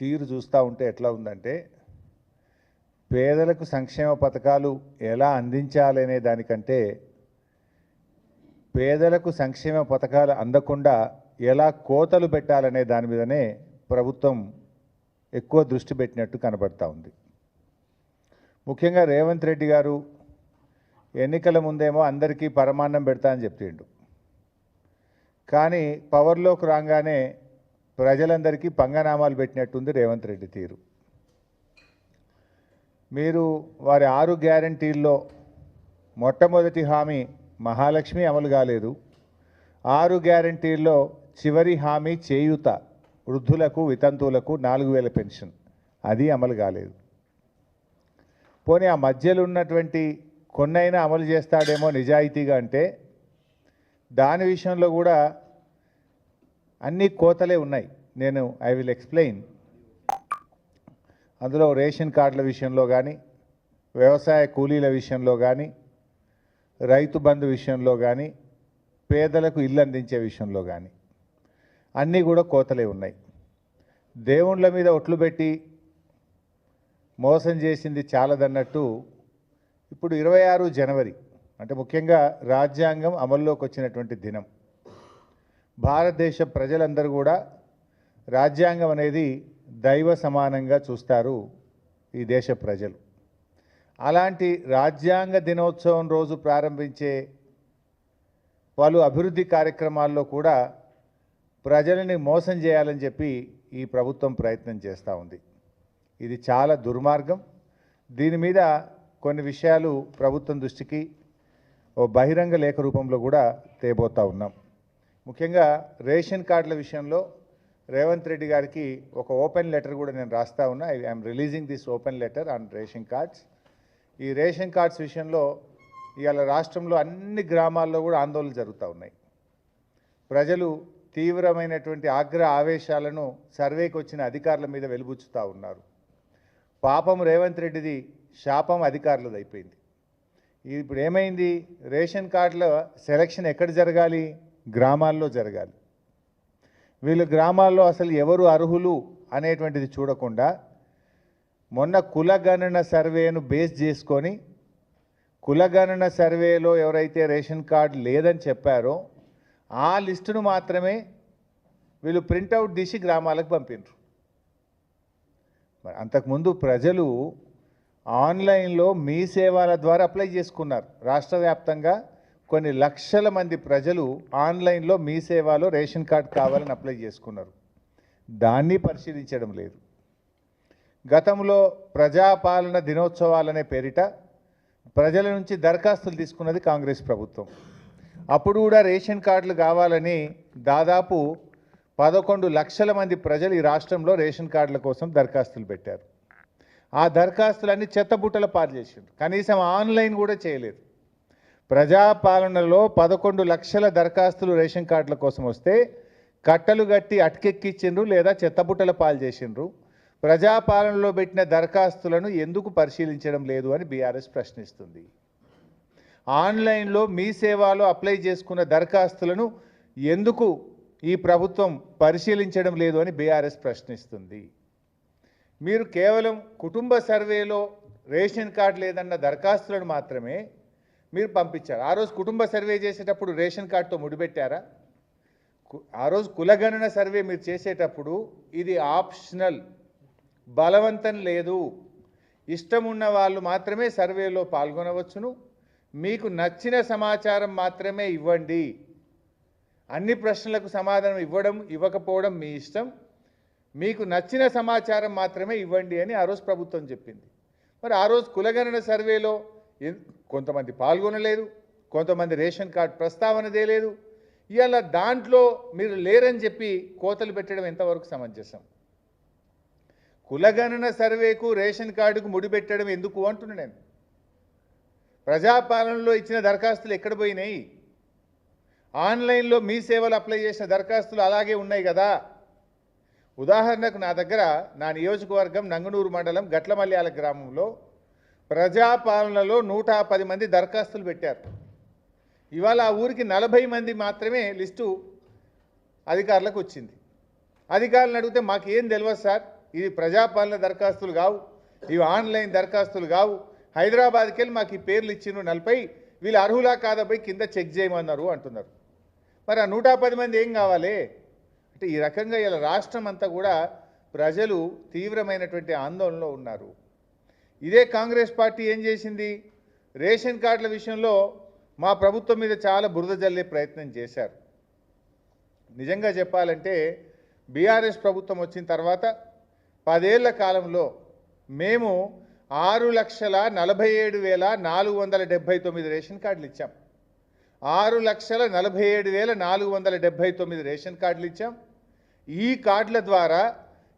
తీరు చూస్తూ ఉంటే ఎట్లా ఉందంటే, పేదలకు సంక్షేమ పథకాలు ఎలా అందించాలనే దానికంటే పేదలకు సంక్షేమ పథకాలు అందకుండా ఎలా కోతలు పెట్టాలనే దాని మీదనే ప్రభుత్వం ఎక్కువ దృష్టి పెట్టినట్టు కనబడతా ఉంది. ముఖ్యంగా రేవంత్ రెడ్డి గారు ఎన్నికల ముందేమో అందరికీ పరమాన్నం పెడతా అని చెప్పిండు. కానీ పవర్లోకి రాగానే ప్రజలందరికీ పంగనామాలు పెట్టినట్టుంది రేవంత్ రెడ్డి తీరు. మీరు వారి 6 గ్యారంటీల్లో మొట్టమొదటి హామీ మహాలక్ష్మి అమలు కాలేదు. 6 గ్యారంటీల్లో చివరి హామీ చేయూత, వృద్ధులకు వితంతువులకు 4000 పెన్షన్, అది అమలు కాలేదు. పోనీ ఆ మధ్యలో ఉన్నటువంటి కొన్నైనా అమలు చేస్తాడేమో నిజాయితీగా అంటే, దాని విషయంలో కూడా అన్ని కోతలే ఉన్నాయి. I will explain. అందులో రేషన్ కార్డుల విషయంలో కానీ, వ్యవసాయ కూలీల విషయంలో కానీ, రైతు బంధు విషయంలో కానీ, పేదలకు ఇల్లు అందించే విషయంలో కానీ అన్నీ కూడా కోతలే ఉన్నాయి. దేవుళ్ళ మీద ఒట్లు పెట్టి మోసం చేసింది చాలదన్నట్టు ఇప్పుడు 26 జనవరి అంటే ముఖ్యంగా రాజ్యాంగం అమల్లోకి వచ్చినటువంటి దినం. భారతదేశ ప్రజలందరూ కూడా రాజ్యాంగం అనేది దైవ సమానంగా చూస్తారు ఈ దేశ ప్రజలు. అలాంటి రాజ్యాంగ దినోత్సవం రోజు ప్రారంభించే పలు అభివృద్ధి కార్యక్రమాల్లో కూడా ప్రజలని మోసం చేయాలని చెప్పి ఈ ప్రభుత్వం ప్రయత్నం చేస్తూ ఉంది. ఇది చాలా దుర్మార్గం. దీని మీద కొన్ని విషయాలు ప్రభుత్వం దృష్టికి ఓ బహిరంగ లేఖ రూపంలో కూడా తేబోతూ ఉన్నాం. ముఖ్యంగా రేషన్ కార్డుల విషయంలో రేవంత్ రెడ్డి గారికి ఒక ఓపెన్ లెటర్ కూడా నేను రాస్తా ఉన్నా. I'm releasing this open letter on ration cards. ఈ రేషన్ కార్డ్స్ విషయంలో ఇవాళ రాష్ట్రంలో అన్ని గ్రామాల్లో కూడా ఆందోళనలు జరుగుతూ ఉన్నాయి. ప్రజలు తీవ్రమైనటువంటి ఆవేశాలను సర్వేకి వచ్చిన అధికారుల మీద వెలుబుచ్చుతూ ఉన్నారు. పాపం రేవంత్ రెడ్డిది, శాపం అధికారులది అయిపోయింది. ఇప్పుడు ఏమైంది? రేషన్ కార్డుల సెలక్షన్ ఎక్కడ జరగాలి? గ్రామాల్లో జరగాలి. వీళ్ళు గ్రామాల్లో అసలు ఎవరు అర్హులు అనేటువంటిది చూడకుండా మొన్న కులగణన సర్వేను బేస్ చేసుకొని కులగణన సర్వేలో ఎవరైతే రేషన్ కార్డు లేదని చెప్పారో ఆ లిస్టును మాత్రమే వీళ్ళు ప్రింటౌట్ తీసి గ్రామాలకు పంపినరు. మరి అంతకుముందు ప్రజలు ఆన్లైన్లో మీ సేవల ద్వారా అప్లై చేసుకున్నారు. రాష్ట్ర వ్యాప్తంగా కొన్ని లక్షల మంది ప్రజలు ఆన్లైన్లో మీ సేవలో రేషన్ కార్డు కావాలని అప్లై చేసుకున్నారు. దాన్ని పరిశీలించడం లేదు. గతంలో ప్రజాపాలన దినోత్సవాలనే పేరిట ప్రజల నుంచి దరఖాస్తులు తీసుకున్నది కాంగ్రెస్ ప్రభుత్వం. అప్పుడు కూడా రేషన్ కార్డులు కావాలని దాదాపు 11 లక్షల మంది ప్రజలు ఈ రాష్ట్రంలో రేషన్ కార్డుల కోసం దరఖాస్తులు పెట్టారు. ఆ దరఖాస్తులన్నీ చెత్తబుట్టల పాలు చేసిండ్రు. కనీసం ఆన్లైన్ కూడా చేయలేదు. ప్రజాపాలనలో 11 లక్షల దరఖాస్తులు రేషన్ కార్డుల కోసం వస్తే కట్టలు కట్టి అటకెక్కించిండ్రు లేదా చెత్తబుట్టల పాలు చేసిండ్రు. ప్రజాపాలనలో పెట్టిన దరఖాస్తులను ఎందుకు పరిశీలించడం లేదు అని బీఆర్ఎస్ ప్రశ్నిస్తుంది. ఆన్లైన్లో మీ సేవలో అప్లై చేసుకున్న దరఖాస్తులను ఎందుకు ఈ ప్రభుత్వం పరిశీలించడం లేదు అని బీఆర్ఎస్ ప్రశ్నిస్తుంది. మీరు కేవలం కుటుంబ సర్వేలో రేషన్ కార్డు లేదన్న దరఖాస్తులను మాత్రమే మీరు పంపించారు. ఆ రోజు కుటుంబ సర్వే చేసేటప్పుడు రేషన్ కార్డుతో ముడిపెట్టారా? ఆ రోజు కులగణన సర్వే మీరు చేసేటప్పుడు ఇది ఆప్షనల్, బలవంతం లేదు. ఇష్టం ఉన్న వాళ్ళు మాత్రమే సర్వేలో పాల్గొనవచ్చును. మీకు నచ్చిన సమాచారం మాత్రమే ఇవ్వండి. అన్ని ప్రశ్నలకు సమాధానం ఇవ్వకపోవడం మీ ఇష్టం. మీకు నచ్చిన సమాచారం మాత్రమే ఇవ్వండి అని ఆ రోజు ప్రభుత్వం చెప్పింది. మరి ఆ రోజు కులగణన సర్వేలో కొంతమంది పాల్గొనలేదు, కొంతమంది రేషన్ కార్డు ప్రస్తావనదే లేదు. ఇవాళ దాంట్లో మీరు లేరని చెప్పి కోతలు పెట్టడం ఎంతవరకు సమంజసం? కులగణన సర్వేకు రేషన్ కార్డుకు ముడిపెట్టడం ఎందుకు అంటున్నా నేను. ప్రజాపాలనలో ఇచ్చిన దరఖాస్తులు ఎక్కడ పోయినాయి? ఆన్లైన్లో మీ సేవలు అప్లై చేసిన దరఖాస్తులు అలాగే ఉన్నాయి కదా. ఉదాహరణకు నా దగ్గర నా నియోజకవర్గం నంగనూరు మండలం గట్లమల్యాల గ్రామంలో ప్రజాపాలనలో 110 మంది దరఖాస్తులు పెట్టారు. ఇవాళ ఆ ఊరికి 40 మంది మాత్రమే లిస్టు అధికారులకు వచ్చింది. అధికారులను అడిగితే మాకేం తెలియదు సార్, ఇది ప్రజాపాలన దరఖాస్తులు కావు, ఇవి ఆన్లైన్ దరఖాస్తులు కావు, హైదరాబాద్కి వెళ్ళి మాకు ఈ పేర్లు ఇచ్చిండ్రు 40, వీళ్ళు అర్హులా కాదపై కింద చెక్ చేయమన్నారు అంటున్నారు. మరి ఆ 110 మంది ఏం కావాలి అంటే ఈ రకంగా ఇలా రాష్ట్రం అంతా కూడా ప్రజలు తీవ్రమైనటువంటి ఆందోళనలో ఉన్నారు. ఇదే కాంగ్రెస్ పార్టీ ఏం చేసింది, రేషన్ కార్డుల విషయంలో మా ప్రభుత్వం మీద చాలా బురద జల్లే ప్రయత్నం చేశారు. నిజంగా చెప్పాలంటే బీఆర్ఎస్ ప్రభుత్వం వచ్చిన తర్వాత 10 ఏళ్ల కాలంలో మేము 6,47,479 రేషన్ కార్డులు ఇచ్చాం. 6,47,479 రేషన్ కార్డులు ఇచ్చాం. ఈ కార్డుల ద్వారా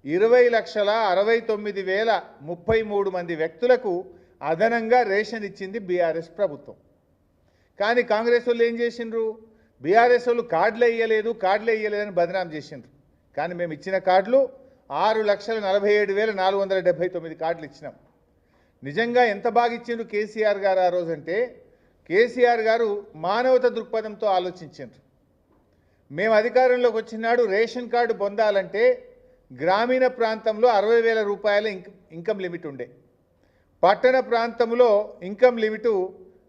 20,69,033 మంది వ్యక్తులకు అదనంగా రేషన్ ఇచ్చింది బీఆర్ఎస్ ప్రభుత్వం. కానీ కాంగ్రెస్ వాళ్ళు ఏం చేసిండ్రు, బీఆర్ఎస్ వాళ్ళు కార్డులే ఇయ్యలేదని బదనాం చేసిండ్రు. కానీ మేము ఇచ్చిన కార్డులు 6,47,479 కార్డులు ఇచ్చినాం. నిజంగా ఎంత బాగా ఇచ్చిండ్రు కేసీఆర్ గారు ఆ రోజంటే, కేసీఆర్ గారు మానవత దృక్పథంతో ఆలోచించారు. మేము అధికారంలోకి వచ్చినాడు రేషన్ కార్డు పొందాలంటే గ్రామీణ ప్రాంతంలో 60,000 రూపాయల ఇన్కమ్ లిమిట్ ఉండే, పట్టణ ప్రాంతంలో ఇన్కమ్ లిమిటు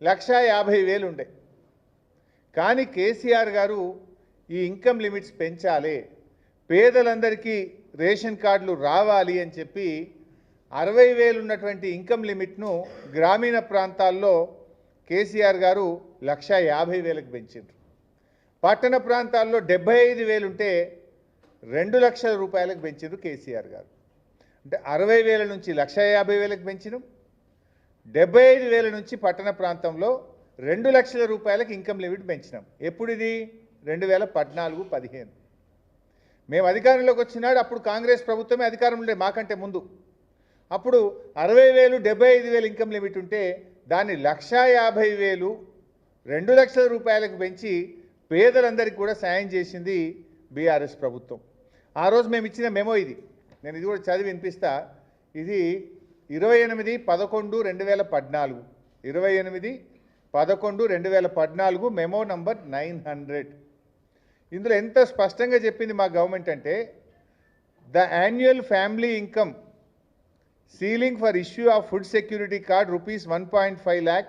1,50,000 ఉండే. కానీ కేసీఆర్ గారు ఈ ఇన్కమ్ లిమిట్స్ పెంచాలి, పేదలందరికీ రేషన్ కార్డులు రావాలి అని చెప్పి 60,000 ఉన్నటువంటి ఇన్కమ్ లిమిట్ను గ్రామీణ ప్రాంతాల్లో కేసీఆర్ గారు 1,50,000కి పెంచారు. పట్టణ ప్రాంతాల్లో 75,000 ఉంటే 2 లక్షల రూపాయలకు పెంచారు కేసీఆర్ గారు. అంటే 60,000 నుంచి 1,50,000కి పెంచినాం, 75,000 నుంచి పట్టణ ప్రాంతంలో 2 లక్షల రూపాయలకు ఇన్కమ్ లిమిట్ పెంచినాం. ఎప్పుడు ఇది 2014-15 మేము అధికారంలోకి వచ్చినాడు. అప్పుడు కాంగ్రెస్ ప్రభుత్వమే అధికారంలో ఉండే మాకంటే ముందు. అప్పుడు 60,000 75,000 ఇన్కమ్ లిమిట్ ఉంటే దాన్ని 1,50,000 2 లక్షల రూపాయలకు పెంచి పేదలందరికీ కూడా సాయం చేసింది బీఆర్ఎస్ ప్రభుత్వం. ఆ రోజు మేము ఇచ్చిన మెమో ఇది, నేను ఇది కూడా చదివి వినిపిస్తా. ఇది 28/11/2014 28/11/2014 మెమో నంబర్ 900. ఇందులో ఎంత స్పష్టంగా చెప్పింది మా గవర్నమెంట్ అంటే, the annual family income ceiling for issue of food security card rupees 1.5 lakh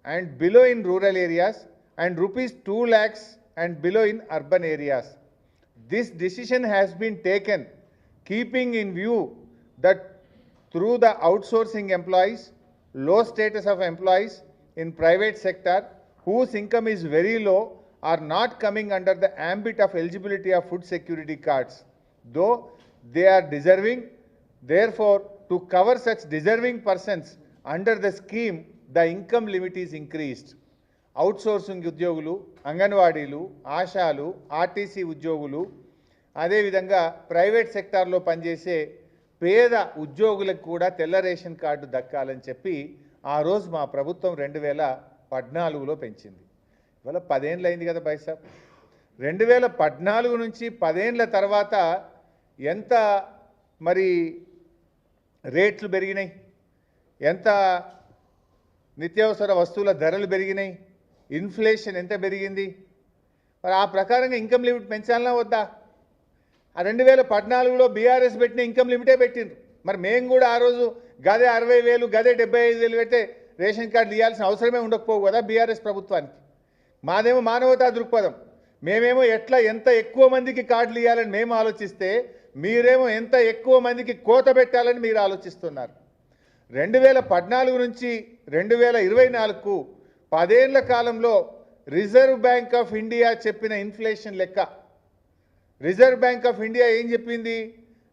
and below in rural areas and rupees 2 lakhs and below in urban areas. This decision has been taken keeping in view that through the outsourcing employees, low status of employees in private sector whose income is very low are not coming under the ambit of eligibility of food security cards, though they are deserving. Therefore, to cover such deserving persons under the scheme, the income limit is increased. Outsourcing ఉద్యోగులు, అంగన్వాడీలు, ఆశాలు, RTC ఉద్యోగులు, అదేవిధంగా private సెక్టార్లో పనిచేసే పేద ఉద్యోగులకు కూడా తెల్ల రేషన్ కార్డు దక్కాలని చెప్పి ఆ రోజు మా ప్రభుత్వం 2014లో పెంచింది. ఇవాళ 10 ఏళ్ళు అయింది కదా బైసాబ్. 2014 నుంచి 10 ఏళ్ళ తర్వాత ఎంత మరి రేట్లు పెరిగినాయి, ఎంత నిత్యావసర వస్తువుల ధరలు పెరిగినాయి, ఇన్ఫ్లేషన్ ఎంత పెరిగింది. మరి ఆ ప్రకారంగా ఇన్కమ్ లిమిట్ పెంచాలన్నా వద్దా? ఆ 2014లో బీఆర్ఎస్ పెట్టిన ఇన్కమ్ లిమిటే పెట్టిండ్రు. మరి మేము కూడా ఆ రోజు గదే 60,000 గదే 75,000 పెట్టే రేషన్ కార్డులు ఇవ్వాల్సిన అవసరమే ఉండకపోవు కదా బీఆర్ఎస్ ప్రభుత్వానికి. మాదేమో మానవతా దృక్పథం, మేమేమో ఎంత ఎక్కువ మందికి కార్డులు ఇవ్వాలని మేము ఆలోచిస్తే, మీరేమో ఎంత ఎక్కువ మందికి కోత పెట్టాలని మీరు ఆలోచిస్తున్నారు. 2014 నుంచి 2024కు 10 ఏళ్ల కాలంలో రిజర్వ్ బ్యాంక్ ఆఫ్ ఇండియా చెప్పిన ఇన్ఫ్లేషన్ లెక్క, రిజర్వ్ బ్యాంక్ ఆఫ్ ఇండియా ఏం చెప్పింది?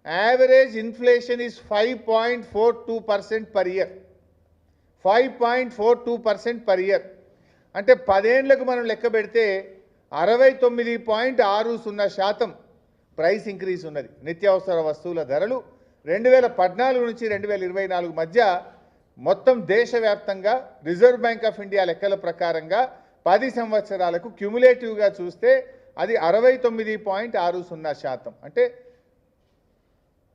Average inflation is 5.42% per year. 5.42% per year అంటే 10 ఏళ్లకు మనం లెక్క పెడితే 69.60% ప్రైస్ ఇంక్రీజ్ ఉన్నది. నిత్యావసర వస్తువుల ధరలు 2014 నుంచి 2024 మధ్య మొత్తం దేశవ్యాప్తంగా రిజర్వ్ బ్యాంక్ ఆఫ్ ఇండియా లెక్కల ప్రకారంగా 10 సంవత్సరాలకు క్యుములేటివ్గా చూస్తే అది 69.60%, అంటే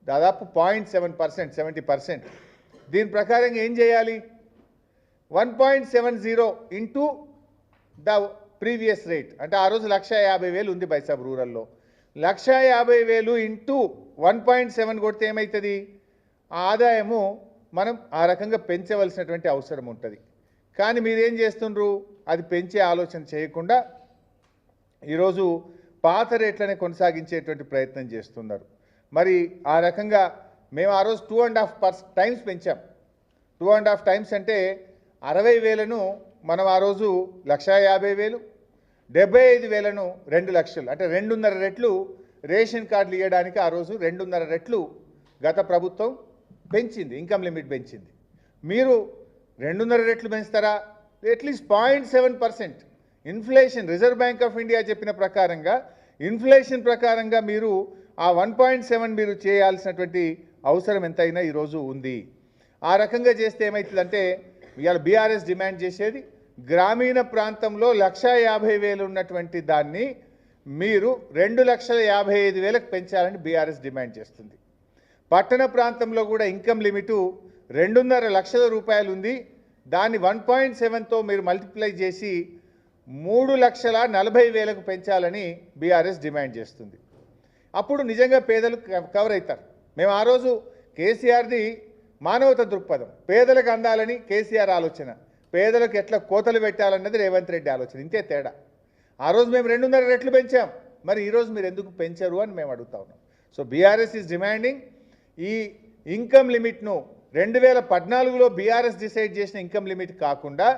దాదాపు 0.7%, 70%. దీని ప్రకారంగా ఏం చేయాలి? 1.70 ఇంటూ ద ప్రీవియస్ రేట్ అంటే ఆ రోజు 1,50,000 ఉంది బైసాబ్ రూరల్లో 1,50,000 ఇంటూ 1.7 కొడితే ఏమవుతుంది ఆ ఆదాయము మనం ఆ రకంగా పెంచవలసినటువంటి అవసరం ఉంటుంది. కానీ మీరేం చేస్తుండ్రు అది పెంచే ఆలోచన చేయకుండా ఈరోజు పాత రేట్లనే కొనసాగించేటువంటి ప్రయత్నం చేస్తున్నారు. మరి ఆ రకంగా మేము ఆ రోజు 2.5 టైమ్స్ పెంచాం. 2.5 టైమ్స్ అంటే 60,000ను మనం ఆ రోజు 1,50,000, 75,000ను 2 లక్షలు అంటే 2.5 రెట్లు రేషన్ కార్డులు ఇవ్వడానికి ఆ రోజు 2.5 రెట్లు గత ప్రభుత్వం పెంచింది, ఇన్కమ్ లిమిట్ పెంచింది. మీరు 2.5 రెట్లు పెంచుతారా? At least 0.7% inflation Reserve Bank of India చెప్పిన ప్రకారంగా ఇన్ఫ్లేషన్ ప్రకారంగా మీరు ఆ 1.7 మీరు చేయాల్సినటువంటి అవసరం ఎంతైనా ఈరోజు ఉంది. ఆ రకంగా చేస్తే ఏమవుతుందంటే ఇవాళ బీఆర్ఎస్ డిమాండ్ చేసేది గ్రామీణ ప్రాంతంలో 1,50,000 ఉన్నటువంటి దాన్ని మీరు 2,55,000కు పెంచాలని బీఆర్ఎస్ డిమాండ్ చేస్తుంది. పట్టణ ప్రాంతంలో కూడా ఇన్కమ్ లిమిటు 2.5 లక్షల రూపాయలు ఉంది. దాన్ని 1.7తో మీరు మల్టిప్లై చేసి 3,40,000కు పెంచాలని బీఆర్ఎస్ డిమాండ్ చేస్తుంది. అప్పుడు నిజంగా పేదలు కవర్ అవుతారు. మేము ఆ రోజు కేసీఆర్ది మానవతా దృక్పథం, పేదలకు అందాలని కేసీఆర్ ఆలోచన, పేదలకు ఎట్లా కోతలు పెట్టాలన్నది రేవంత్ రెడ్డి ఆలోచన, ఇంతే తేడా. ఆ రోజు మేము 2.5 రెట్లు పెంచాం, మరి ఈరోజు మీరు ఎందుకు పెంచరు అని మేము అడుగుతా ఉన్నాం. సో బీఆర్ఎస్ ఈజ్ డిమాండింగ్ ఈ ఇన్కమ్ లిమిట్ను 2014లో బీఆర్ఎస్ డిసైడ్ చేసిన ఇన్కమ్ లిమిట్ కాకుండా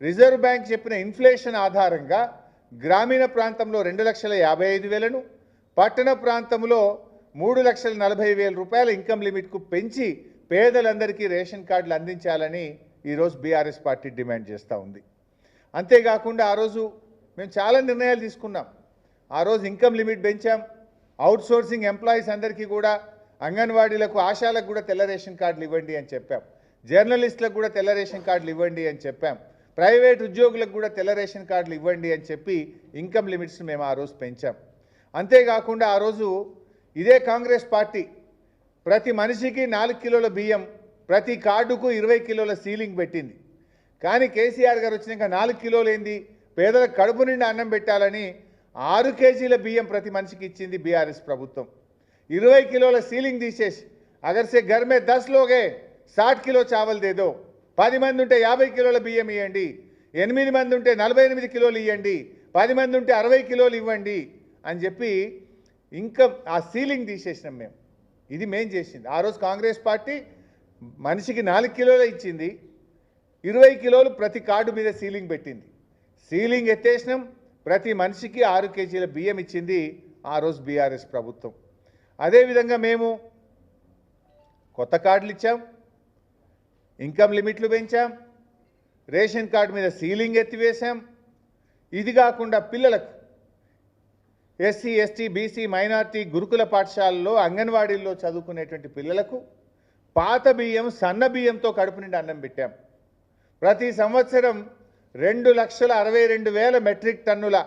రిజర్వ్ బ్యాంక్ చెప్పిన ఇన్ఫ్లేషన్ ఆధారంగా గ్రామీణ ప్రాంతంలో 2,55,000ను, పట్టణ ప్రాంతంలో 3,40,000 రూపాయల ఇన్కమ్ లిమిట్కు పెంచి పేదలందరికీ రేషన్ కార్డులు అందించాలని ఈరోజు బీఆర్ఎస్ పార్టీ డిమాండ్ చేస్తూ ఉంది. అంతేకాకుండా ఆ రోజు మేము చాలా నిర్ణయాలు తీసుకున్నాం. ఆ రోజు ఇన్కమ్ లిమిట్ పెంచాం, అవుట్సోర్సింగ్ ఎంప్లాయీస్ అందరికీ కూడా అంగన్వాడీలకు ఆశాలకు కూడా తెల్ల రేషన్ కార్డులు ఇవ్వండి అని చెప్పాం, జర్నలిస్టులకు కూడా తెల్ల రేషన్ కార్డులు ఇవ్వండి అని చెప్పాం, ప్రైవేట్ ఉద్యోగులకు కూడా తెల్ల రేషన్ కార్డులు ఇవ్వండి అని చెప్పి ఇన్కమ్ లిమిట్స్ని మేము ఆ రోజు పెంచాం. అంతేకాకుండా ఆ రోజు ఇదే కాంగ్రెస్ పార్టీ ప్రతి మనిషికి 4 కిలోల బియ్యం, ప్రతి కార్డుకు 20 కిలోల సీలింగ్ పెట్టింది. కానీ కేసీఆర్ గారు వచ్చినాక 4 కిలోలు ఏంది, పేదలకు కడుపు నిండా అన్నం పెట్టాలని 6 కేజీల బియ్యం ప్రతి మనిషికి ఇచ్చింది బీఆర్ఎస్ ప్రభుత్వం. 20 किलो सीलिंग తీసేసి अगर से घर में 10 लोग हैं 60 किलो चावल दे दो, 10 మంది ఉంటే 50 కిలోల బియ్యం ఇవ్వండి, 8 మంది ఉంటే 48 కిలోలు ఇవ్వండి, 10 మంది ఉంటే 60 కిలోలు ఇవ్వండి అని చెప్పి ఇంకా ఆ సీలింగ్ తీసేసినాం మేము. ఇది మేం చేసింది. ఆ రోజు కాంగ్రెస్ పార్టీ మనిషికి 4 కిలోలు ఇచ్చింది, 20 కిలోలు ప్రతి కార్డు మీద సీలింగ్ పెట్టింది. సీలింగ్ ఎత్తేసినాం, ప్రతి మనిషికి 6 కేజీల బియ్యం ఇచ్చింది ఆ రోజు బీఆర్ఎస్ ప్రభుత్వం. అదేవిధంగా మేము కొత్త కార్డులు ఇచ్చాం, ఇన్కమ్ లిమిట్లు పెంచాం, రేషన్ కార్డు మీద సీలింగ్ ఎత్తివేశాం. ఇది కాకుండా పిల్లలకు ఎస్సీ ఎస్టీ బీసీ మైనార్టీ గురుకుల పాఠశాలలో అంగన్వాడీల్లో చదువుకునేటువంటి పిల్లలకు పాత బియ్యం సన్న బియ్యంతో కడుపు నిండా అన్నం పెట్టాం. ప్రతి సంవత్సరం 2,62,000 మెట్రిక్ టన్నుల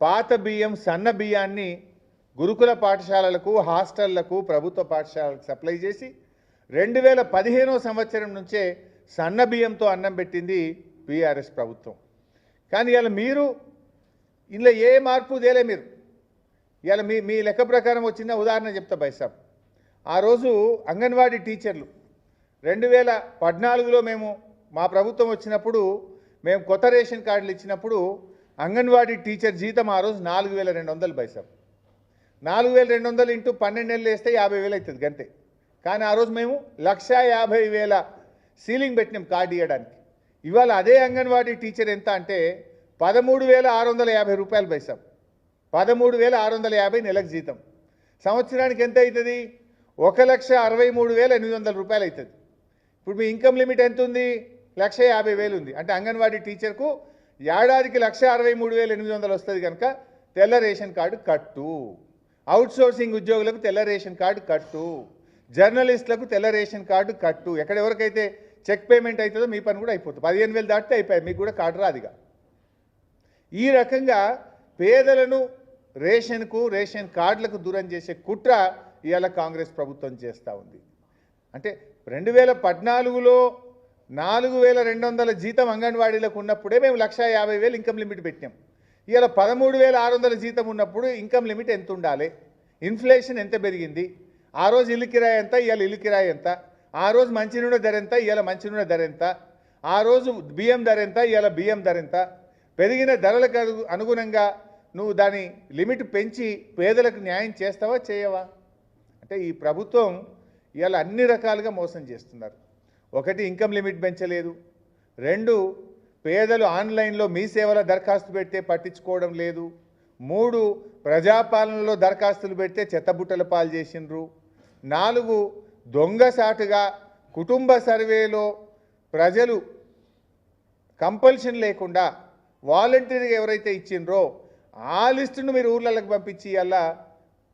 పాత బియ్యం సన్న బియ్యాన్ని గురుకుల పాఠశాలలకు హాస్టళ్లకు ప్రభుత్వ పాఠశాలలకు సప్లై చేసి 2015వ సంవత్సరం నుంచే సన్న బియ్యంతో అన్నం పెట్టింది బీఆర్ఎస్ ప్రభుత్వం. కానీ ఇవాళ మీరు ఇందులో ఏ మార్పు తేలే. మీరు ఇవాళ మీ లెక్క ప్రకారం వచ్చిన ఉదాహరణ చెప్తా బైసాబ్. ఆ రోజు అంగన్వాడీ టీచర్లు 2014లో మేము మా ప్రభుత్వం వచ్చినప్పుడు మేము కొత్త రేషన్ కార్డులు ఇచ్చినప్పుడు అంగన్వాడీ టీచర్ జీతం ఆ రోజు 4,200 బైసాబ్. 4,200 ఇంటూ 12 నెలలు వేస్తే 50,000 అవుతుంది గంతే. కానీ ఆ రోజు మేము 1,50,000 సీలింగ్ పెట్టినాం కార్డు ఇవ్వడానికి. ఇవాళ అదే అంగన్వాడీ టీచర్ ఎంత అంటే 13,650 రూపాయలు బైసాబ్. 13,650 నెలకు జీతం. సంవత్సరానికి ఎంత అవుతుంది? 1,63,800 రూపాయలు అవుతుంది. ఇప్పుడు మీ ఇన్కమ్ లిమిట్ ఎంత ఉంది? 1,50,000 ఉంది. అంటే అంగన్వాడీ టీచర్కు ఏడాదికి 1,63,800 వస్తుంది కనుక తెల్ల రేషన్ కార్డు కట్టు, అవుట్సోర్సింగ్ ఉద్యోగులకు తెల్ల రేషన్ కార్డు కట్టు, జర్నలిస్టులకు తెల్ల రేషన్ కార్డు కట్టు. ఎక్కడెవరికైతే చెక్ పేమెంట్ అవుతుందో మీ పని కూడా అయిపోతుంది. 15,000 దాటితే అయిపోయాయి, మీకు కూడా కార్డు రాదుగా. ఈ రకంగా పేదలను రేషన్కు రేషన్ కార్డులకు దూరం చేసే కుట్ర ఇవాళ కాంగ్రెస్ ప్రభుత్వం చేస్తూ ఉంది. అంటే 2014లో 4,200 జీతం అంగన్వాడీలకు ఉన్నప్పుడే మేము 1,50,000 ఇన్కమ్ లిమిట్ పెట్టినాం. ఇవాళ 13,600 జీతం ఉన్నప్పుడు ఇన్కమ్ లిమిట్ ఎంత ఉండాలి, ఇన్ఫ్లేషన్ ఎంత పెరిగింది, ఆ రోజు ఇల్లు కిరాయి ఎంత, ఇవాళ ఇల్లు కిరాయి ఎంత, ఆ రోజు మంచినూనె ధర ఎంత, ఇవాళ మంచినూనె ధర ఎంత, ఆ రోజు బియ్యం ధర ఎంత, ఇవాళ బియ్యం ధర ఎంత, పెరిగిన ధరలకు అనుగుణంగా నువ్వు దాని లిమిట్ పెంచి పేదలకు న్యాయం చేస్తావా చేయవా? అంటే ఈ ప్రభుత్వం ఇవాళ అన్ని రకాలుగా మోసం చేస్తున్నారు. ఒకటి, ఇన్కమ్ లిమిట్ పెంచలేదు. రెండు, పేదలు ఆన్లైన్లో మీ సేవల దరఖాస్తు పెడితే పట్టించుకోవడం లేదు. మూడు, ప్రజాపాలనలో దరఖాస్తులు పెడితే చెత్తబుట్టల పాలు చేసిండ్రు. నాలుగు, దొంగసాటుగా కుటుంబ సర్వేలో ప్రజలు కంపల్షన్ లేకుండా వాలంటీర్గా ఎవరైతే ఇచ్చిండ్రో ఆ లిస్టును మీరు ఊర్లలోకి పంపించి అలా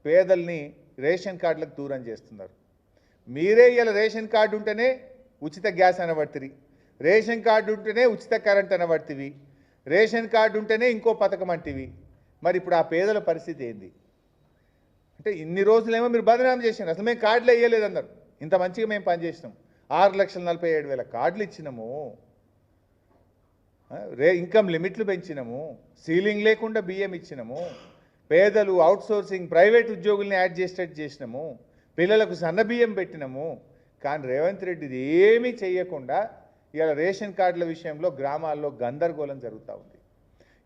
పేదల్ని రేషన్ కార్డులకు దూరం చేస్తున్నారు. మీరే ఇలా రేషన్ కార్డు ఉంటేనే ఉచిత గ్యాస్ అనబడుతుంది, రేషన్ కార్డు ఉంటేనే ఉచిత కరెంట్ అనబడుతుంది, రేషన్ కార్డు ఉంటేనే ఇంకో పథకం అంటివి. మరి ఇప్పుడు ఆ పేదల పరిస్థితి ఏంది? అంటే ఇన్ని రోజులేమో మీరు బదనాం చేసినారు, అసలు మేము కార్డులు వేయలేదు అన్నారు. ఇంత మంచిగా మేము పనిచేసినాం, 6,47,000 కార్డులు ఇచ్చినాము, ఇన్కమ్ లిమిట్లు పెంచినాము, సీలింగ్ లేకుండా బియ్యం ఇచ్చినాము, పేదలు అవుట్సోర్సింగ్ ప్రైవేట్ ఉద్యోగుల్ని యాడ్ చేసేటట్టు చేసినాము, పిల్లలకు సన్న బియ్యం పెట్టినాము. కానీ రేవంత్ రెడ్డి ఇది ఏమీ చేయకుండా ఇవాళ రేషన్ కార్డుల విషయంలో గ్రామాల్లో గందరగోళం జరుగుతూ ఉంది.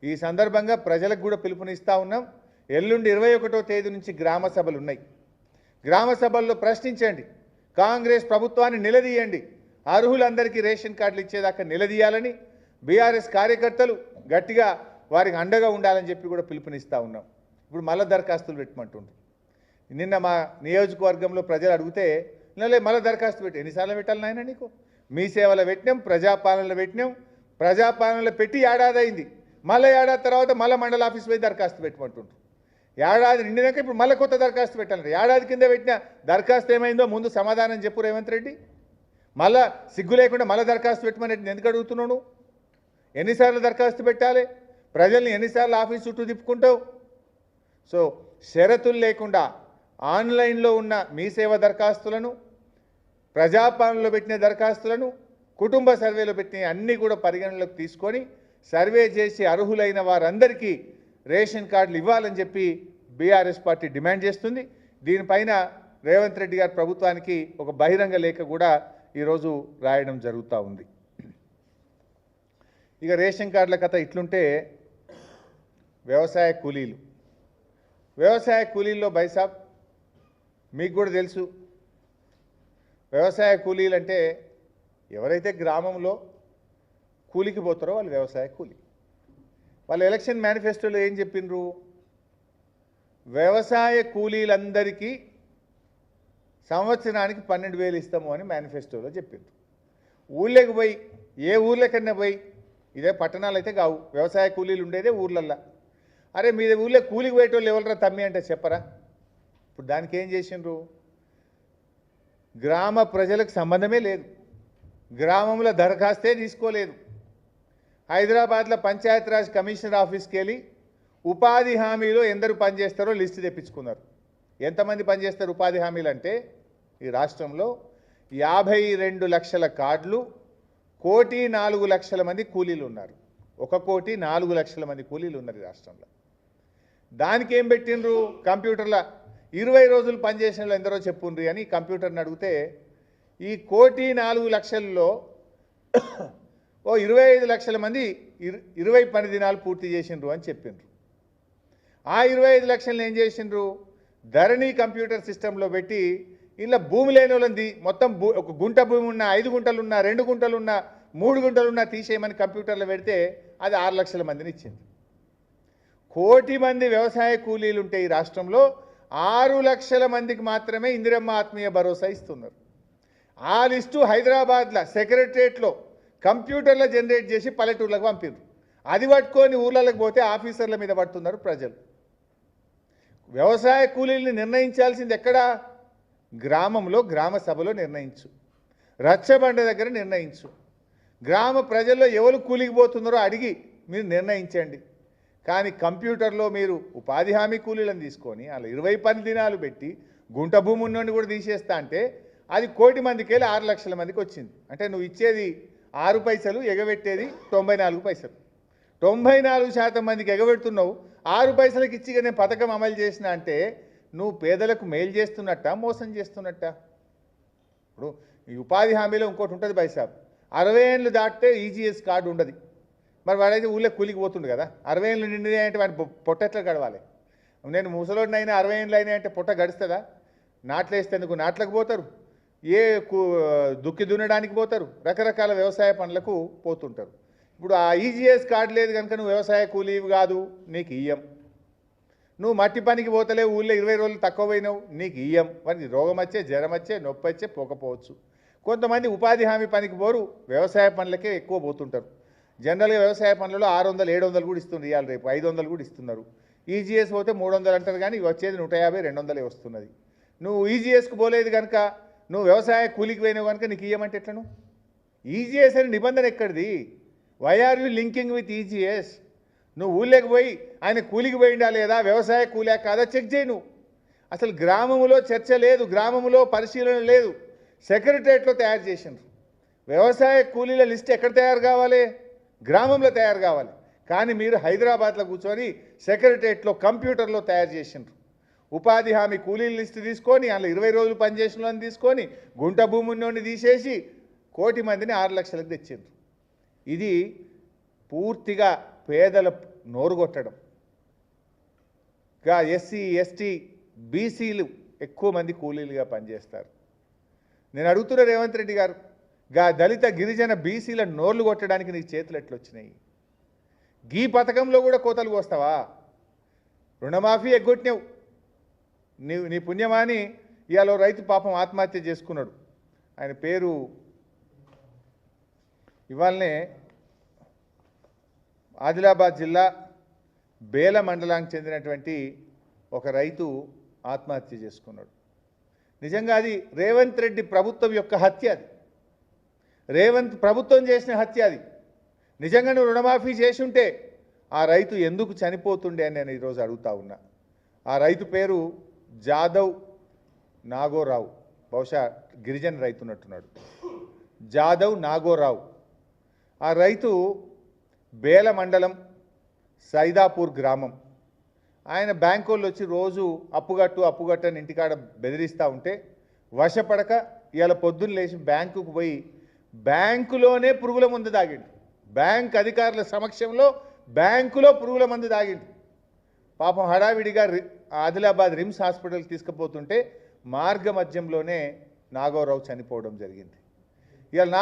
ఈ సందర్భంగా ప్రజలకు కూడా పిలుపునిస్తూ ఉన్నాం. ఎల్లుండి 21వ తేదీ నుంచి గ్రామ సభలు ఉన్నాయి. గ్రామ సభల్లో ప్రశ్నించండి, కాంగ్రెస్ ప్రభుత్వాన్ని నిలదీయండి, అర్హులందరికీ రేషన్ కార్డులు ఇచ్చేదాకా నిలదీయాలని బీఆర్ఎస్ కార్యకర్తలు గట్టిగా వారికి అండగా ఉండాలని చెప్పి కూడా పిలుపునిస్తూ ఉన్నాం. ఇప్పుడు మళ్ళీ దరఖాస్తులు పెట్టమంటుండ్రు. నిన్న మా నియోజకవర్గంలో ప్రజలు అడిగితే మళ్ళీ దరఖాస్తు పెట్టి ఎన్నిసార్లు పెట్టాలి నాయన నీకు? మీ సేవలో పెట్టినాం, ప్రజాపాలనలో పెట్టినాం, ప్రజాపాలనలో పెట్టి ఏడాది అయింది, మళ్ళీ ఏడాది తర్వాత మళ్ళీ మండల ఆఫీస్ పోయి దరఖాస్తు పెట్టమంటుండ్రు. ఏడాది నిండినాక ఇప్పుడు మళ్ళీ కొత్త దరఖాస్తు పెట్టాలి. ఏడాది కింద పెట్టిన దరఖాస్తు ఏమైందో ముందు సమాధానం చెప్పు రేవంత్ రెడ్డి. మళ్ళీ సిగ్గు లేకుండా మళ్ళీ దరఖాస్తు పెట్టమని ఎందుకు అడుగుతున్నావు? ఎన్నిసార్లు దరఖాస్తు పెట్టాలి? ప్రజల్ని ఎన్నిసార్లు ఆఫీస్ చుట్టూ తిప్పుకుంటావు? సో షరతులు లేకుండా ఆన్లైన్లో ఉన్న మీ సేవ దరఖాస్తులను, ప్రజాపాలనలో పెట్టిన దరఖాస్తులను, కుటుంబ సర్వేలో పెట్టిన అన్నీ కూడా పరిగణనలోకి తీసుకొని సర్వే చేసి అర్హులైన వారందరికీ రేషన్ కార్డులు ఇవ్వాలని చెప్పి బీఆర్ఎస్ పార్టీ డిమాండ్ చేస్తుంది. దీనిపైన రేవంత్ రెడ్డి గారి ప్రభుత్వానికి ఒక బహిరంగ లేఖ కూడా ఈరోజు రాయడం జరుగుతూ ఉంది. ఇక రేషన్ కార్డుల కథ ఇట్లుంటే వ్యవసాయ కూలీల్లో బైసాబ్ మీకు కూడా తెలుసు. వ్యవసాయ కూలీలు అంటే ఎవరైతే గ్రామంలో కూలికి పోతారో వాళ్ళు వ్యవసాయ కూలీ. వాళ్ళు ఎలక్షన్ మేనిఫెస్టోలో ఏం చెప్పిండ్రు? వ్యవసాయ కూలీలందరికీ సంవత్సరానికి 12,000 ఇస్తాము అని మేనిఫెస్టోలో చెప్పిండ్రు. ఊళ్ళకి పోయి ఏ ఊర్లకన్నా పోయి, ఇదే పట్టణాలు అయితే కావు, వ్యవసాయ కూలీలు ఉండేదే ఊర్లల్లో. అరే మీ ఊళ్ళో కూలికి పోయేటోళ్ళు ఎవరరా తమ్మి అంటే చెప్పరా? ఇప్పుడు దానికి ఏం చేసిండ్రు? గ్రామ ప్రజలకు సంబంధమే లేదు, గ్రామంలో దరఖాస్తే తీసుకోలేదు. హైదరాబాద్లో పంచాయతీరాజ్ కమిషనర్ ఆఫీస్కి వెళ్ళి ఉపాధి హామీలో ఎందరు పనిచేస్తారో లిస్టు తెప్పించుకున్నారు. ఎంతమంది పనిచేస్తారు ఉపాధి హామీలు అంటే? ఈ రాష్ట్రంలో 52 లక్షల కార్డులు, 1,04,00,000 మంది కూలీలు ఉన్నారు. 1,04,00,000 మంది కూలీలు ఉన్నారు ఈ రాష్ట్రంలో. దానికి ఏం పెట్టిండ్రు? కంప్యూటర్లో 20 రోజులు పనిచేసిన వాళ్ళు ఎందరో చెప్పుండ్రి అని కంప్యూటర్ని అడిగితే ఈ 1,04,00,000లో ఓ 25 లక్షల మంది 20 పని దినాలు పూర్తి చేసిండ్రు అని చెప్పిండ్రు. ఆ 25 లక్షలను ఏం చేసిండ్రు? ధరణి కంప్యూటర్ సిస్టంలో పెట్టి ఇలా భూమి లేని వాళ్ళని మొత్తం ఒక గుంట భూమి ఉన్న, 5 గుంటలున్నా, 2 గుంటలున్నా, 3 గుంటలున్నా తీసేయమని కంప్యూటర్లో పెడితే అది 6 లక్షల మందిని ఇచ్చింది. 1 కోటి మంది వ్యవసాయ కూలీలు ఉంటే ఈ రాష్ట్రంలో 6 లక్షల మందికి మాత్రమే ఇందిరమ్మ ఆత్మీయ భరోసా ఇస్తున్నారు. ఆ లిస్టు హైదరాబాద్లో సెక్రటరియట్లో కంప్యూటర్లో జనరేట్ చేసి పల్లెటూర్లకు పంపారు. అది పట్టుకొని ఊర్లలోకి పోతే ఆఫీసర్ల మీద పడుతున్నారు ప్రజలు. వ్యవసాయ కూలీల్ని నిర్ణయించాల్సింది ఎక్కడ? గ్రామంలో, గ్రామ సభలో నిర్ణయించు, రచ్చబండ దగ్గర నిర్ణయించు, గ్రామ ప్రజల్లో ఎవరు కూలికి పోతున్నారో అడిగి మీరు నిర్ణయించండి. కానీ కంప్యూటర్లో మీరు ఉపాధి హామీ కూలీలను తీసుకొని అలా 20 పని దినాలు పెట్టి గుంట భూమి ఉన్నోడిని కూడా తీసేస్తా అంటే అది 1 కోటి మందికి వెళ్ళి 6 లక్షల మందికి వచ్చింది. అంటే నువ్వు ఇచ్చేది 6 పైసలు, ఎగబెట్టేది 94 పైసలు. 94% మందికి ఎగబెడుతున్నావు. 6 పైసలకి ఇచ్చిగా నేను పథకం అమలు చేసిన అంటే నువ్వు పేదలకు మేలు చేస్తున్నట్ట, మోసం చేస్తున్నట్ట? ఇప్పుడు ఈ ఉపాధి హామీలో ఇంకోటి ఉంటుంది బైసాబ్, 60 ఏళ్ళు దాటితే ఈజీఎస్ కార్డు ఉండదు. మరి వాడైతే ఊళ్ళో కూలికి పోతుండు కదా, 60 ఏళ్ళు నిండినాయి అంటే వాడి పొట్టెట్లా గడవాలి? నేను ముసలోడినైనా 60 ఏళ్ళు అయినా అంటే పొట్ట గడుస్తుందా? నాట్లేస్తేందుకు నాట్లకు పోతారు, దుక్కి దున్నడానికి పోతారు, రకరకాల వ్యవసాయ పనులకు పోతుంటారు. ఇప్పుడు ఆ ఈజీఎస్ కార్డు లేదు కనుక నువ్వు వ్యవసాయ కూలీవి కాదు, నీకు ఇయ్యం. నువ్వు మట్టి పనికి పోతలే, ఊళ్ళో 20 రోజులు తక్కువ పోయినావు, నీకు ఇయ్యం. మరి రోగం వచ్చే, జ్వరం వచ్చే, నొప్పి వచ్చే పోకపోవచ్చు. కొంతమంది ఉపాధి హామీ పనికి పోరు, వ్యవసాయ పనులకే ఎక్కువ పోతుంటారు. జనరల్గా వ్యవసాయ పనులలో 600, 700 కూడా ఇస్తున్నారు, ఇవాళ రేపు 500 కూడా ఇస్తున్నారు. ఈజీఎస్ పోతే 300 అంటారు, కానీ వచ్చేది 150, 200 వస్తున్నది. నువ్వు ఈజీఎస్కు పోలేదు కనుక, నువ్వు వ్యవసాయ కూలికి పోయినావు కనుక నీకు ఇయ్యమంటే ఎట్లను? ఈజీఎస్ అనే నిబంధన ఎక్కడిది? Why are you linking with EGS? నువ్వు ఊళ్ళోకి పోయి ఆయన కూలికి పోయిండా లేదా, వ్యవసాయ కూలా కాదా చెక్ చేయి. నువ్వు అసలు గ్రామంలో చర్చ లేదు, గ్రామంలో పరిశీలన లేదు, సెక్రటరియట్లో తయారు చేసినారు. వ్యవసాయ కూలీల లిస్ట్ ఎక్కడ తయారు కావాలి? గ్రామంలో తయారు కావాలి. కానీ మీరు హైదరాబాద్లో కూర్చొని సెక్రటరియట్లో కంప్యూటర్లో తయారు చేసినారు. ఉపాధి హామీ కూలీల లిస్టు తీసుకొని అందులో 20 రోజులు పనిచేసిన వాళ్ళని తీసుకొని గుంట భూమి ఉన్నోడిని తీసేసి 1 కోటి మందిని 6 లక్షలకు తెచ్చిండ్రు. ఇది పూర్తిగా పేదల నోరు కొట్టడం. గా ఎస్సీ, ఎస్టీ, బీసీలు ఎక్కువ మంది కూలీలుగా పనిచేస్తారు. నేను అడుగుతున్న రేవంత్ రెడ్డి గారు, గా దళిత, గిరిజన, బీసీల నోర్లు కొట్టడానికి నీ చేతులు ఎట్లొచ్చినాయి? గీ పథకంలో కూడా కోతలు కోస్తావా? రుణమాఫీ ఎగ్గొట్టినావు. నీ పుణ్యమాని ఇవాళ రైతు పాపం ఆత్మహత్య చేసుకున్నాడు. ఆయన పేరు ఇవాళనే ఆదిలాబాద్ జిల్లా బేల మండలానికి చెందినటువంటి ఒక రైతు ఆత్మహత్య చేసుకున్నాడు. నిజంగా అది రేవంత్ రెడ్డి ప్రభుత్వం యొక్క హత్య. అది రేవంత్ ప్రభుత్వం చేసిన హత్య. అది నిజంగా నువ్వు రుణమాఫీ చేసి ఉంటే ఆ రైతు ఎందుకు చనిపోతుండే అని నేను ఈరోజు అడుగుతా ఉన్నా. ఆ రైతు పేరు జాదవ్ నాగోరావు, బహుశా గిరిజన రైతు ఉన్నట్టున్నాడు, జాదవ్ నాగోరావు. ఆ రైతు బేల మండలం సైదాపూర్ గ్రామం. ఆయన బ్యాంకు వాళ్ళు వచ్చి రోజు అప్పుగట్టని ఇంటికాడ బెదిరిస్తూ ఉంటే వశపడక ఇవాళ పొద్దున్న లేచి బ్యాంకుకు పోయి బ్యాంకులోనే పురుగుల మందు తాగిండు. బ్యాంక్ అధికారుల సమక్షంలో బ్యాంకులో పురుగుల మందు తాగిండు. పాపం హడావిడిగా ఆదిలాబాద్ రిమ్స్ హాస్పిటల్కి తీసుకుపోతుంటే మార్గ మధ్యంలోనే నాగోరావు చనిపోవడం జరిగింది. ఇవాళ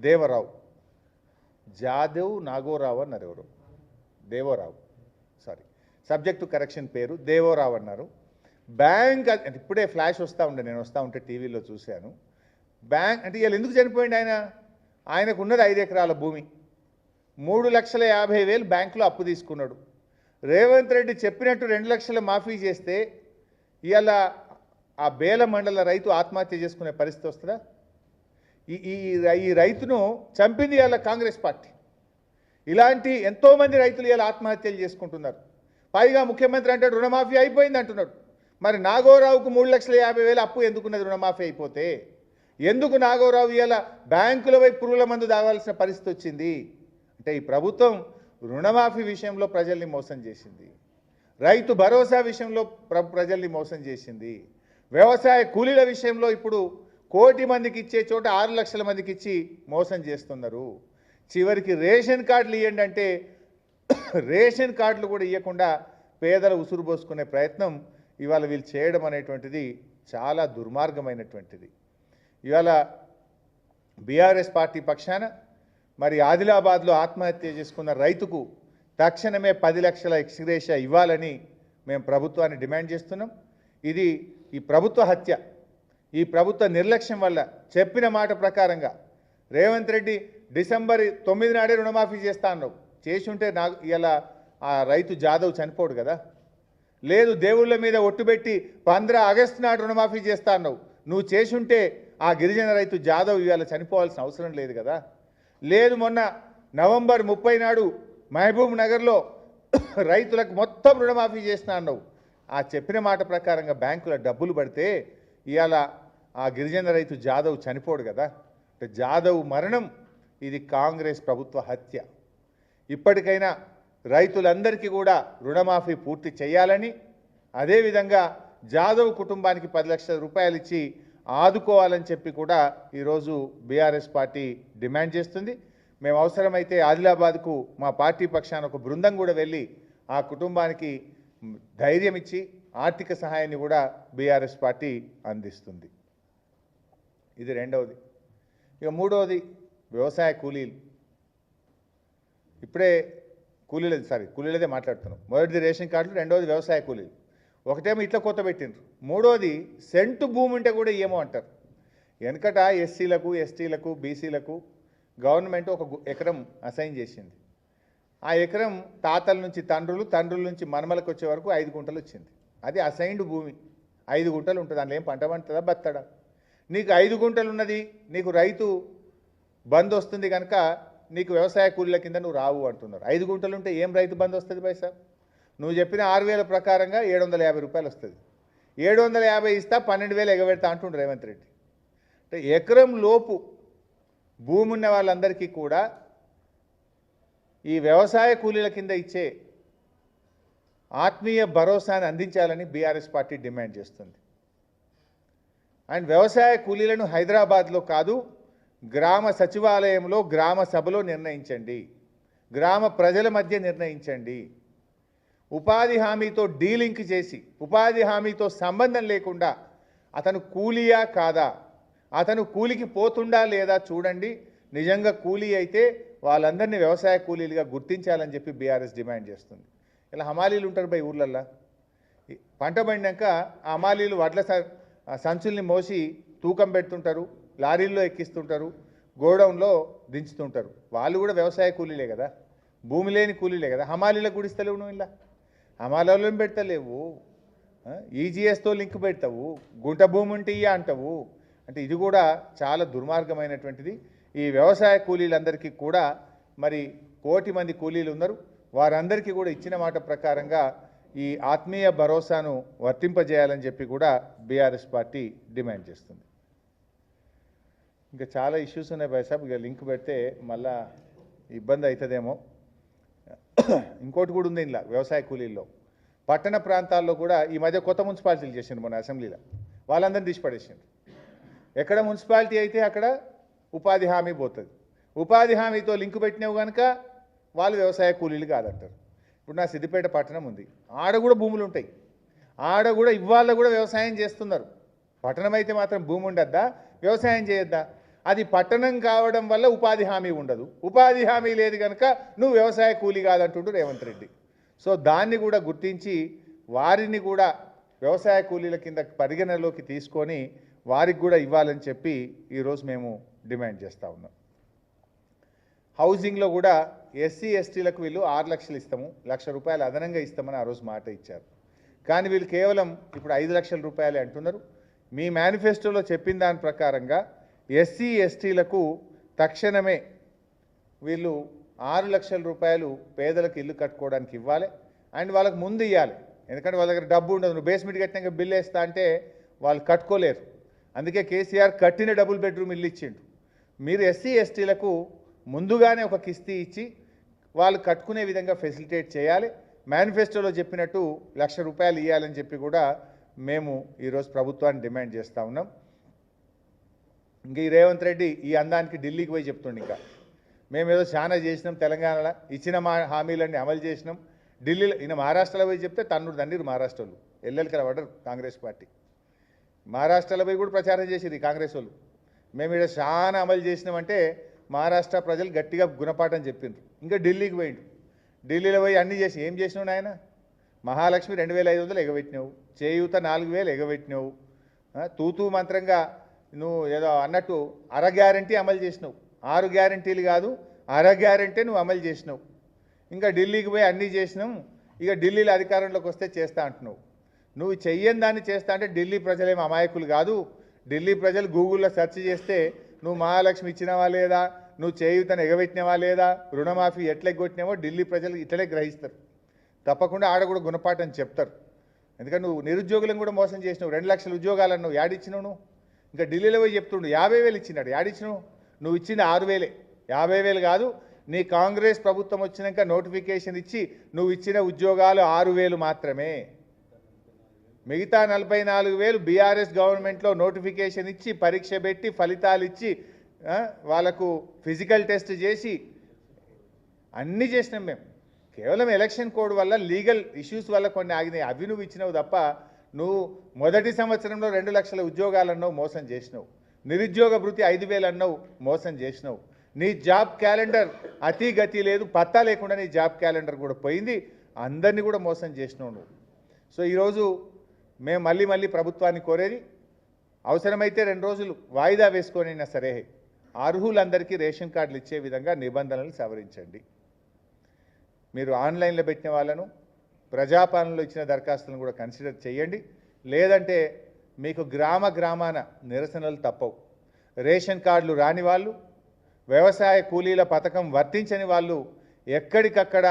దేవరావు జాదవ్ నాగోరావు అన్నారు. ఎవరు? దేవరావు, సబ్జెక్టు కరెక్షన్ పేరు దేవరావు అన్నారు. బ్యాంక్ ఇప్పుడే ఫ్లాష్ వస్తూ ఉండే, నేను వస్తూ ఉంటే టీవీలో చూశాను. బ్యాంక్ అంటే ఇవాళ ఎందుకు చనిపోయింది ఆయన? ఆయనకు ఉన్నది 5 ఎకరాల భూమి, 3,50,000 బ్యాంకులో అప్పు తీసుకున్నాడు. రేవంత్ రెడ్డి చెప్పినట్టు 2 లక్షల మాఫీ చేస్తే ఇవాళ ఆ బేల మండల రైతు ఆత్మహత్య చేసుకునే పరిస్థితి వస్తుందా? ఈ రైతును చంపింది ఇవాళ కాంగ్రెస్ పార్టీ. ఇలాంటి ఎంతోమంది రైతులు ఇవాళ ఆత్మహత్యలు చేసుకుంటున్నారు. పైగా ముఖ్యమంత్రి అంటాడు రుణమాఫీ అయిపోయింది అంటున్నాడు. మరి నాగోరావుకు 3,50,000 అప్పు ఎందుకున్నది? రుణమాఫీ అయిపోతే ఎందుకు నాగోరావు ఇవాళ బ్యాంకుల వైపు పురుగుల మందు తాగాల్సిన పరిస్థితి వచ్చింది? అంటే ఈ ప్రభుత్వం రుణమాఫీ విషయంలో ప్రజల్ని మోసం చేసింది, రైతు భరోసా విషయంలో ప్రజల్ని మోసం చేసింది, వ్యవసాయ కూలీల విషయంలో ఇప్పుడు 1 కోటి మందికి ఇచ్చే చోట 6 లక్షల మందికి ఇచ్చి మోసం చేస్తున్నారు. చివరికి రేషన్ కార్డులు ఇవ్వండి అంటే రేషన్ కార్డులు కూడా ఇవ్వకుండా పేదల ఉసురు పోసుకునే ప్రయత్నం ఇవాళ వీళ్ళు చేయడం అనేటువంటిది చాలా దుర్మార్గమైనటువంటిది. ఇవాళ బీఆర్ఎస్ పార్టీ పక్షాన మరి ఆదిలాబాద్లో ఆత్మహత్య చేసుకున్న రైతుకు తక్షణమే 10 లక్షల ఎక్స్గ్రేషియా ఇవ్వాలని మేము ప్రభుత్వాన్ని డిమాండ్ చేస్తున్నాం. ఇది ఈ ప్రభుత్వ హత్య, ఈ ప్రభుత్వ నిర్లక్ష్యం వల్ల చెప్పిన మాట ప్రకారంగా రేవంత్ రెడ్డి డిసెంబర్ 9 నాడే రుణమాఫీ చేస్తా అన్నావు. చేసి ఉంటే ఇలా ఆ రైతు జాదవ్ చనిపోడు కదా. లేదు దేవుళ్ళ మీద ఒట్టుబెట్టి 15 ఆగస్టు నాడు రుణమాఫీ చేస్తా అన్నావు. నువ్వు చేసి ఉంటే ఆ గిరిజన రైతు జాదవ్ ఇవాళ చనిపోవాల్సిన అవసరం లేదు కదా. లేదు మొన్న నవంబర్ 30 నాడు మహబూబ్ నగర్లో రైతులకు మొత్తం రుణమాఫీ చేస్తా అన్నావు. ఆ చెప్పిన మాట ప్రకారంగా బ్యాంకుల డబ్బులు పడితే ఇవాళ ఆ గిరిజన రైతు జాదవ్ చనిపోడు కదా. అంటే జాదవ్ మరణం ఇది కాంగ్రెస్ ప్రభుత్వ హత్య. ఇప్పటికైనా రైతులందరికీ కూడా రుణమాఫీ పూర్తి చేయాలని, అదేవిధంగా జాదవ్ కుటుంబానికి 10 లక్షల రూపాయలు ఇచ్చి ఆదుకోవాలని చెప్పి కూడా ఈరోజు బీఆర్ఎస్ పార్టీ డిమాండ్ చేస్తుంది. మేము అవసరమైతే ఆదిలాబాద్కు మా పార్టీ పక్షాన ఒక బృందం కూడా వెళ్ళి ఆ కుటుంబానికి ధైర్యం ఇచ్చి ఆర్థిక సహాయాన్ని కూడా బీఆర్ఎస్ పార్టీ అందిస్తుంది. ఇది రెండవది. ఇక మూడవది వ్యవసాయ కూలీలు. ఇప్పుడే కూలీలదే మాట్లాడుతున్నాం. మొదటిది రేషన్ కార్డులు, రెండవది వ్యవసాయ కూలీలు. ఒకటేమో ఇట్లా కొత్త పెట్టిండ్రు, మూడోది సెంటు భూమి ఉంటే కూడా ఏమో అంటారు. వెనకట ఎస్సీలకు, ఎస్టీలకు, బీసీలకు గవర్నమెంట్ ఒక ఎకరం అసైన్ చేసింది. ఆ ఎకరం తాతల నుంచి తండ్రులు, తండ్రుల నుంచి మనమలకు వచ్చే వరకు 5 గుంటలు వచ్చింది. అది అసైన్డ్ భూమి. 5 గుంటలు ఉంటుంది. దానిలో ఏం పంట పండుతుందా, బత్తడా? నీకు 5 గుంటలు ఉన్నది, నీకు రైతు బంద్ వస్తుంది కనుక నీకు వ్యవసాయ కూలీల కింద నువ్వు రావు అంటున్నారు. 5 గుంటలు ఉంటే ఏం రైతు బంద్ వస్తుంది పైసా? నువ్వు చెప్పిన 6,000 ప్రకారంగా 750 రూపాయలు వస్తుంది. 750 ఇస్తా 12,000 ఎగబెడతా అంటుండ్రు రేవంత్ రెడ్డి. అంటే ఎకరం లోపు భూమి ఉన్న వాళ్ళందరికీ కూడా ఈ వ్యవసాయ కూలీల కింద ఇచ్చే ఆత్మీయ భరోసాను అందించాలని బీఆర్ఎస్ పార్టీ డిమాండ్ చేస్తుంది. అండ్ వ్యవసాయ కూలీలను హైదరాబాద్లో కాదు, గ్రామ సచివాలయంలో, గ్రామ సభలో నిర్ణయించండి, గ్రామ ప్రజల మధ్య నిర్ణయించండి. ఉపాధి హామీతో డీలింక్ చేసి, ఉపాధి హామీతో సంబంధం లేకుండా అతను కూలీయా కాదా, అతను కూలికి పోతుండా లేదా చూడండి. నిజంగా కూలీ అయితే వాళ్ళందరినీ వ్యవసాయ కూలీలుగా గుర్తించాలని చెప్పి బీఆర్ఎస్ డిమాండ్ చేస్తుంది. ఇలా హమాలీలు ఉంటారు బై ఊర్లల్లో. పంట పండినాక ఆ హమాలీలు వడ్ల సంచుల్ని మోసి తూకం పెడుతుంటారు, లారీల్లో ఎక్కిస్తుంటారు, గోడౌన్లో దించుతుంటారు. వాళ్ళు కూడా వ్యవసాయ కూలీలే కదా, భూమి లేని కూలీలే కదా. హమాలీలకు కూడా ఇస్తలేవు నువ్వు. ఇలా హమాలీలను పెడతలేవు, ఈజీఎస్తో లింక్ పెడతావు, గుంట భూమి ఉంటే ఇయ్య అంటావు. అంటే ఇది కూడా చాలా దుర్మార్గమైనటువంటిది. ఈ వ్యవసాయ కూలీలందరికీ కూడా మరి 1 కోటి మంది కూలీలు ఉన్నారు. వారందరికీ కూడా ఇచ్చిన మాట ప్రకారంగా ఈ ఆత్మీయ భరోసాను వర్తింపజేయాలని చెప్పి కూడా బీఆర్ఎస్ పార్టీ డిమాండ్ చేస్తుంది. ఇంకా చాలా ఇష్యూస్ ఉన్నాయి భాయ్ సాబ్. ఇక లింక్ పెడితే మళ్ళా ఇబ్బంది అవుతుందేమో. ఇంకోటి కూడా ఉంది ఇలా వ్యవసాయ కూలీల్లో. పట్టణ ప్రాంతాల్లో కూడా ఈ మధ్య కొత్త మున్సిపాలిటీలు చేసిండ్రు మన అసెంబ్లీలో. వాళ్ళందరినీ తీసిపడేసిండ్రు. ఎక్కడ మున్సిపాలిటీ అయితే అక్కడ ఉపాధి హామీ పోతుంది. ఉపాధి హామీతో లింకు పెట్టినవి కనుక వాళ్ళు వ్యవసాయ కూలీలు కాదంటారు. ఇప్పుడు నా సిద్దిపేట పట్టణం ఉంది, ఆడ కూడా భూములు ఉంటాయి, ఆడ కూడా ఇవాళ కూడా వ్యవసాయం చేస్తున్నారు. పట్టణం అయితే మాత్రం భూమి ఉండద్దా, వ్యవసాయం చేయొద్దా? అది పట్టణం కావడం వల్ల ఉపాధి హామీ ఉండదు. ఉపాధి హామీ లేదు కనుక నువ్వు వ్యవసాయ కూలీ కాదంటుండు రేవంత్ రెడ్డి. సో దాన్ని కూడా గుర్తించి వారిని కూడా వ్యవసాయ కూలీల కింద పరిగణలోకి తీసుకొని వారికి కూడా ఇవ్వాలని చెప్పి ఈరోజు మేము డిమాండ్ చేస్తూ ఉన్నాం. హౌసింగ్లో కూడా ఎస్సీ ఎస్టీలకు వీళ్ళు 6 లక్షలు ఇస్తాము, 1 లక్ష రూపాయలు అదనంగా ఇస్తామని ఆ రోజు మాట ఇచ్చారు. కానీ వీళ్ళు కేవలం ఇప్పుడు 5 లక్షల రూపాయలే అంటున్నారు. మీ మేనిఫెస్టోలో చెప్పిన దాని ప్రకారంగా ఎస్సీ ఎస్టీలకు తక్షణమే వీళ్ళు 6 లక్షల రూపాయలు పేదలకు ఇల్లు కట్టుకోవడానికి ఇవ్వాలి. అండ్ వాళ్ళకి ముందు ఇవ్వాలి. ఎందుకంటే వాళ్ళ దగ్గర డబ్బు ఉండదు. నువ్వు బేస్మెంట్ కట్టినాక బిల్లు వేస్తా అంటే వాళ్ళు కట్టుకోలేరు. అందుకే కేసీఆర్ కట్టిన డబుల్ బెడ్రూమ్ ఇల్లు ఇచ్చిండు. మీరు ఎస్సీ ఎస్టీలకు ముందుగానే ఒక కిస్తీ ఇచ్చి వాళ్ళు కట్టుకునే విధంగా ఫెసిలిటేట్ చేయాలి. మేనిఫెస్టోలో చెప్పినట్టు 1 లక్ష రూపాయలు ఇవ్వాలని చెప్పి కూడా మేము ఈరోజు ప్రభుత్వాన్ని డిమాండ్ చేస్తూ ఉన్నాం. ఇంక ఈ రేవంత్ రెడ్డి ఈ అందానికి ఢిల్లీకి పోయి చెప్తుండే ఇంకా మేమేదో చాలా చేసినాం, తెలంగాణలో ఇచ్చిన మా హామీలన్నీ అమలు చేసినాం. ఢిల్లీలో ఈయన మహారాష్ట్రలో పోయి చెప్తే తన్నుడు మహారాష్ట్రలో ఎల్లెలకల పడరు కాంగ్రెస్ పార్టీ. మహారాష్ట్రలో పోయి కూడా ప్రచారం చేసిరు ఈ కాంగ్రెస్ వాళ్ళు. మేము ఇక్కడ చాలా అమలు చేసినామంటే మహారాష్ట్ర ప్రజలు గట్టిగా గుణపాఠం చెప్పిండ్రు. ఇంకా ఢిల్లీకి పోయిండు. ఢిల్లీలో పోయి అన్నీ చేసి ఏం చేసినావు నాయన? మహాలక్ష్మి 2,500 ఎగబెట్టినావు, చేయూత 4,000 ఎగబెట్టినావు, తూతూ మంత్రంగా నువ్వు ఏదో అన్నట్టు 6 గ్యారంటీ అమలు చేసినావు. 6 గ్యారంటీలు కాదు, 6 గ్యారంటీ నువ్వు అమలు చేసినావు. ఇంకా ఢిల్లీకి పోయి అన్నీ చేసినాం, ఇక ఢిల్లీలో అధికారంలోకి వస్తే చేస్తా అంటున్నావు. నువ్వు చెయ్యని దాన్ని చేస్తా అంటే ఢిల్లీ ప్రజలేం అమాయకులు కాదు. ఢిల్లీ ప్రజలు గూగుల్లో సెర్చ్ చేస్తే నువ్వు మహాలక్ష్మి ఇచ్చినవా లేదా, నువ్వు చేయూతను ఎగబెట్టినవా లేదా, రుణమాఫీ ఎట్లా ఎగ్గొట్టినావో ఢిల్లీ ప్రజలు ఇట్లనే గ్రహిస్తారు. తప్పకుండా ఆడ కూడా గుణపాఠం చెప్తారు. ఎందుకంటే నువ్వు నిరుద్యోగులను కూడా మోసం చేసినావు. 2 లక్షల ఉద్యోగాలను నువ్వు యాడిచ్చినావు. నువ్వు ఇంకా ఢిల్లీలో పోయి చెప్తుండు 50,000 ఇచ్చినాడు. యాడిచ్చినావు? నువ్వు ఇచ్చింది 6,000. 50,000 కాదు, నీ కాంగ్రెస్ ప్రభుత్వం వచ్చినాక నోటిఫికేషన్ ఇచ్చి నువ్వు ఇచ్చిన ఉద్యోగాలు 6,000 మాత్రమే. మిగతా 44,000 బీఆర్ఎస్ గవర్నమెంట్లో నోటిఫికేషన్ ఇచ్చి పరీక్ష పెట్టి ఫలితాలు ఇచ్చి వాళ్ళకు ఫిజికల్ టెస్ట్ చేసి అన్నీ చేసినాం మేము. కేవలం ఎలక్షన్ కోడ్ వల్ల లీగల్ ఇష్యూస్ వల్ల కొన్ని ఆగినాయి. అవి నువ్వు ఇచ్చినావు తప్ప నువ్వు మొదటి సంవత్సరంలో 2 లక్షల ఉద్యోగాలు అన్నావు, మోసం చేసినావు. నిరుద్యోగ భృతి 5,000 అన్నావు, మోసం చేసినావు. నీ జాబ్ క్యాలెండర్ అతి గతి లేదు, పత్తా లేకుండా నీ జాబ్ క్యాలెండర్ కూడా పోయింది. అందరినీ కూడా మోసం చేసినావు నువ్వు. సో ఈరోజు మేము మళ్ళీ ప్రభుత్వాన్ని కోరేది, అవసరమైతే 2 రోజులు వాయిదా వేసుకొనైనా సరే అర్హులందరికీ రేషన్ కార్డులు ఇచ్చే విధంగా నిబంధనలు సవరించండి. మీరు ఆన్లైన్లో పెట్టిన వాళ్ళను, ప్రజాపాలనలో ఇచ్చిన దరఖాస్తులను కూడా కన్సిడర్ చేయండి. లేదంటే మీకు గ్రామాన నిరసనలు తప్పవు. రేషన్ కార్డులు రాని వాళ్ళు, వ్యవసాయ కూలీల పథకం వర్తించని వాళ్ళు ఎక్కడికక్కడ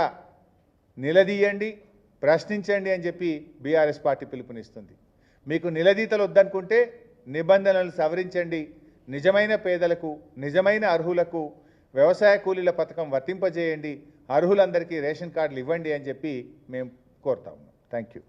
నిలదీయండి, ప్రశ్నించండి అని చెప్పి బీఆర్ఎస్ పార్టీ పిలుపునిస్తుంది. మీకు నిలదీతలు వద్దనుకుంటే నిబంధనలు సవరించండి. నిజమైన పేదలకు, నిజమైన అర్హులకు వ్యవసాయ కూలీల పథకం వర్తింపజేయండి. అర్హులందరికీ రేషన్ కార్డులు ఇవ్వండి అని చెప్పి మేము కోరుతా ఉన్నాం. Thank you.